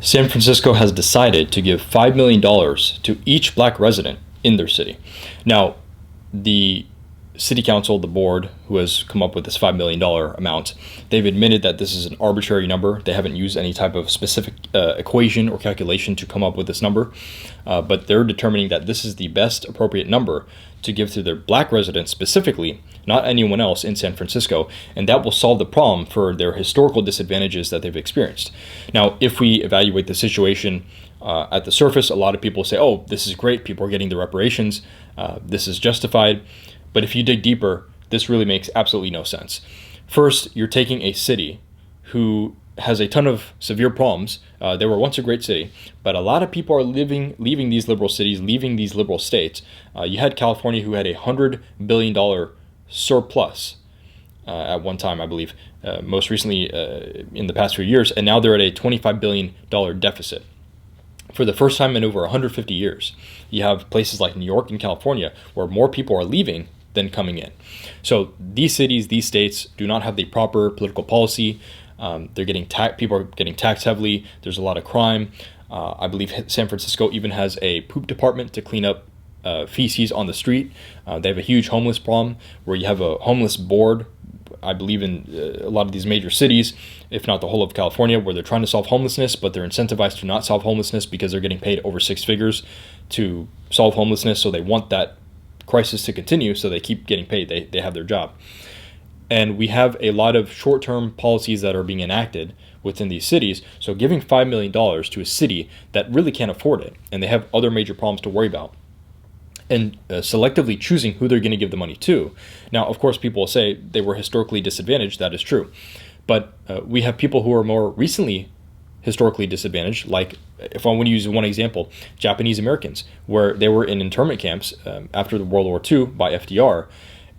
San Francisco has decided to give $5 million to each black resident in their city. Now, the city council, the board, who has come up with this $5 million amount, they've admitted that this is an arbitrary number. They haven't used any type of specific equation or calculation to come up with this number, but they're determining that this is the best appropriate number to give to their black residents specifically, not anyone else in San Francisco, and that will solve the problem for their historical disadvantages that they've experienced. Now, if we evaluate the situation at the surface, a lot of people say, oh, this is great, people are getting the reparations, this is justified. But if you dig deeper, this really makes absolutely no sense. First, you're taking a city who has a ton of severe problems. They were once a great city, but a lot of people are leaving these liberal cities, leaving these liberal states. You had California, who had $100 billion surplus at one time, I believe, most recently in the past few years, and now they're at a $25 billion deficit. For the first time in over 150 years, you have places like New York and California where more people are leaving than coming in. So these cities, these states do not have the proper political policy. They're getting people are getting taxed heavily. There's a lot of crime. I believe San Francisco even has a poop department to clean up feces on the street. They have a huge homeless problem where you have a homeless board, I believe, in a lot of these major cities, if not the whole of California, where they're trying to solve homelessness, but they're incentivized to not solve homelessness because they're getting paid over six figures to solve homelessness. So they want that crisis to continue, so they keep getting paid. They have their job. And we have a lot of short-term policies that are being enacted within these cities. So giving $5 million to a city that really can't afford it, and they have other major problems to worry about, and selectively choosing who they're going to give the money to. Now, of course, people will say they were historically disadvantaged. That is true. But we have people who are more recently historically disadvantaged, like, if I want to use one example, Japanese Americans, where they were in internment camps after the World War II by FDR,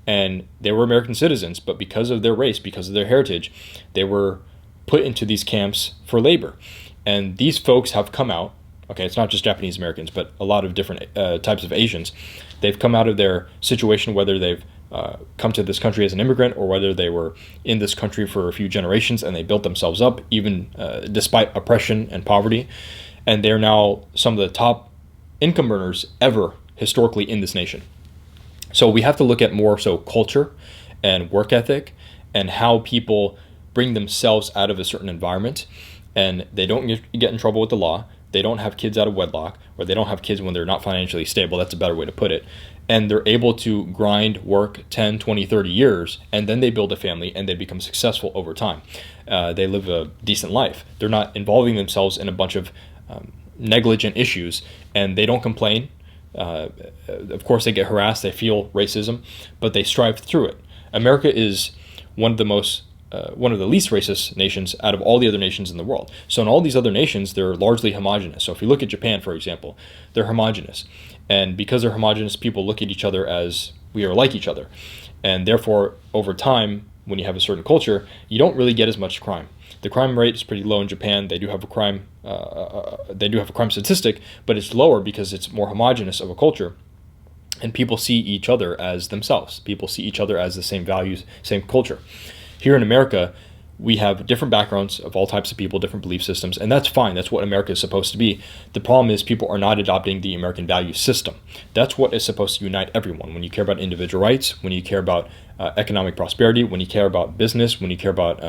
and they were American citizens, but because of their race, because of their heritage, they were put into these camps for labor. And these folks have come out. Okay, it's not just Japanese Americans, but a lot of different types of Asians. They've come out of their situation, whether they've come to this country as an immigrant or whether they were in this country for a few generations and they built themselves up, even despite oppression and poverty. And they're now some of the top income earners ever historically in this nation. So we have to look at more so culture and work ethic and how people bring themselves out of a certain environment, and they don't get in trouble with the law. They don't have kids out of wedlock, or they don't have kids when they're not financially stable. That's a better way to put it. And they're able to grind, work 10, 20, 30 years, and then they build a family and they become successful over time. They live a decent life. They're not involving themselves in a bunch of negligent issues, and they don't complain. Of course, they get harassed, they feel racism, but they strive through it. America is one of the least racist nations out of all the other nations in the world. So in all these other nations, they're largely homogenous. So if you look at Japan, for example, they're homogenous. And because they're homogenous, people look at each other as we are like each other. And therefore, over time, when you have a certain culture, you don't really get as much crime. The crime rate is pretty low in Japan. They do have a crime statistic, but it's lower because it's more homogenous of a culture. And people see each other as themselves. People see each other as the same values, same culture. Here in America, we have different backgrounds of all types of people, different belief systems, and that's fine. That's what America is supposed to be. The problem is people are not adopting the American value system. That's what is supposed to unite everyone. When you care about individual rights, when you care about economic prosperity, when you care about business, when you care about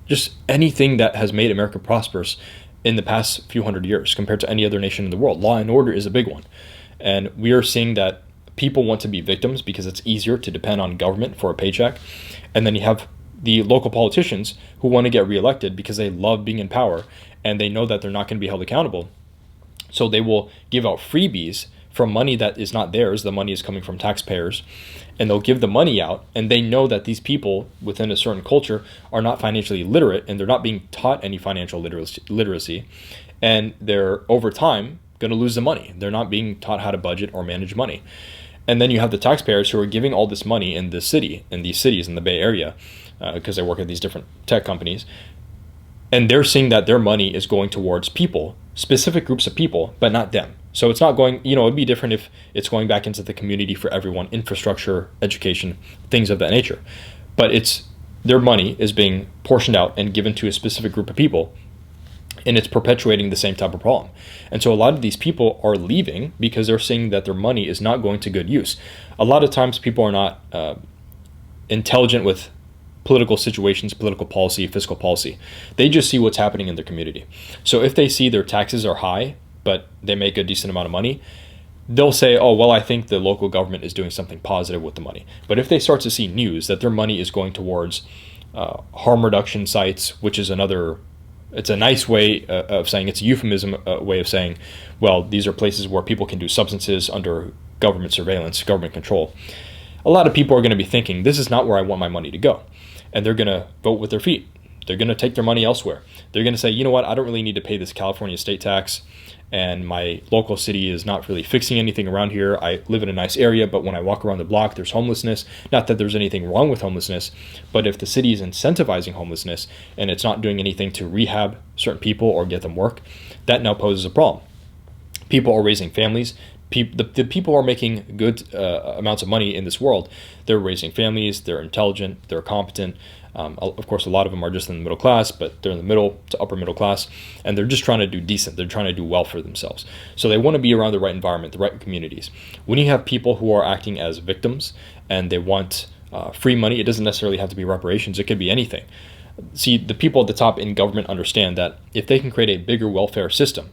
just anything that has made America prosperous in the past few hundred years compared to any other nation in the world. Law and order is a big one. And we are seeing that people want to be victims because it's easier to depend on government for a paycheck. And then you have the local politicians who want to get reelected because they love being in power and they know that they're not going to be held accountable. So they will give out freebies from money that is not theirs. The money is coming from taxpayers, and they'll give the money out, and they know that these people within a certain culture are not financially literate and they're not being taught any financial literacy, and they're over time going to lose the money. They're not being taught how to budget or manage money. And then you have the taxpayers who are giving all this money in this city, in these cities in the Bay Area, because they work at these different tech companies, and they're seeing that their money is going towards people, specific groups of people, but not them. So it's not going, it'd be different if it's going back into the community for everyone, infrastructure, education, things of that nature. But their money is being portioned out and given to a specific group of people. and it's perpetuating the same type of problem. And so a lot of these people are leaving because they're seeing that their money is not going to good use. A lot of times people are not intelligent with political situations, political policy, fiscal policy. They just see what's happening in their community. So if they see their taxes are high, but they make a decent amount of money, they'll say, oh, well, I think the local government is doing something positive with the money. But if they start to see news that their money is going towards harm reduction sites, which is it's a nice way of saying, it's a euphemism way of saying, well, these are places where people can do substances under government surveillance, government control. A lot of people are going to be thinking, this is not where I want my money to go. And they're going to vote with their feet. They're going to take their money elsewhere. They're going to say, you know what, I don't really need to pay this California state tax, and my local city is not really fixing anything around here. I live in a nice area, but when I walk around the block, there's homelessness. Not that there's anything wrong with homelessness, but if the city is incentivizing homelessness and it's not doing anything to rehab certain people or get them work, that now poses a problem. People are raising families. The people are making good amounts of money in this world. They're raising families, they're intelligent, they're competent. Of course, a lot of them are just in the middle class, but they're in the middle to upper middle class, and they're just trying to do decent. They're trying to do well for themselves. So they want to be around the right environment, the right communities. When you have people who are acting as victims and they want free money, it doesn't necessarily have to be reparations. It could be anything. See, the people at the top in government understand that if they can create a bigger welfare system,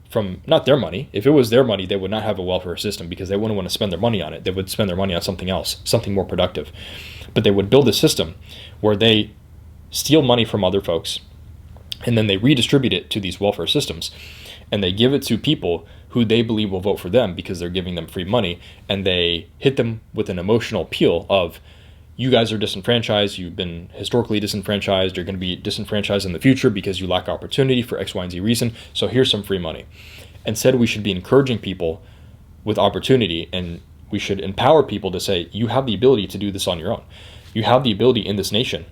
from not their money. If it was their money, they would not have a welfare system because they wouldn't want to spend their money on it. They would spend their money on something else, something more productive. But they would build a system where they steal money from other folks and then they redistribute it to these welfare systems, and they give it to people who they believe will vote for them because they're giving them free money, and they hit them with an emotional appeal of, you guys are disenfranchised, you've been historically disenfranchised, you're going to be disenfranchised in the future because you lack opportunity for X, Y, and Z reason, so here's some free money. Instead, we should be encouraging people with opportunity, and we should empower people to say, you have the ability to do this on your own. You have the ability in this nation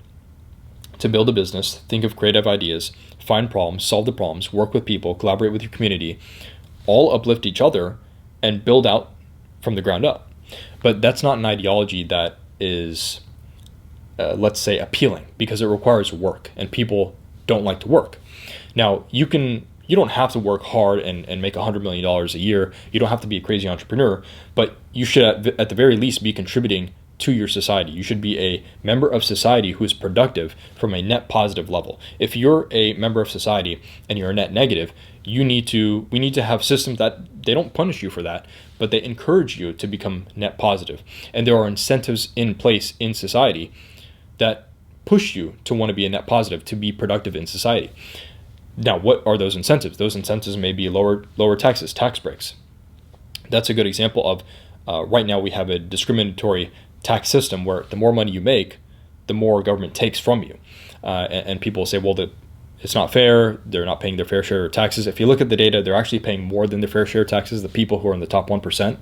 to build a business, think of creative ideas, find problems, solve the problems, work with people, collaborate with your community, all uplift each other, and build out from the ground up. But that's not an ideology that is, let's say, appealing, because it requires work, and people don't like to work. Now, you don't have to work hard and make $100 million a year. You don't have to be a crazy entrepreneur, but you should at the very least be contributing to your society. You should be a member of society who is productive from a net positive level. If you're a member of society and you're a net negative, we need to have systems that they don't punish you for that, but they encourage you to become net positive. And there are incentives in place in society that push you to want to be a net positive, to be productive in society. Now, what are those incentives? Those incentives may be lower taxes, tax breaks. That's a good example of right now we have a discriminatory tax system where the more money you make, the more government takes from you. And people say, well, it's not fair. They're not paying their fair share of taxes. If you look at the data, they're actually paying more than their fair share of taxes, the people who are in the top 1%.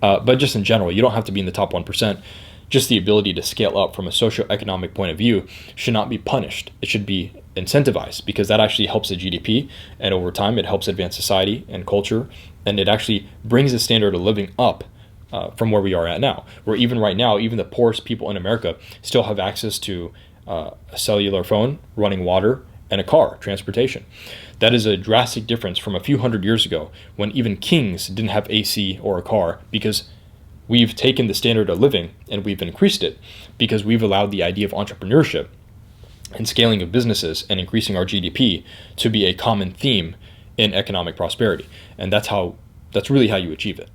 But just in general, you don't have to be in the top 1%. Just the ability to scale up from a socioeconomic point of view should not be punished. It should be incentivized, because that actually helps the GDP. And over time, it helps advance society and culture. And it actually brings the standard of living up from where we are at now, where even right now, even the poorest people in America still have access to a cellular phone, running water, and a car, transportation. That is a drastic difference from a few hundred years ago, when even kings didn't have AC or a car, because we've taken the standard of living and we've increased it, because we've allowed the idea of entrepreneurship and scaling of businesses and increasing our GDP to be a common theme in economic prosperity. And that's really how you achieve it.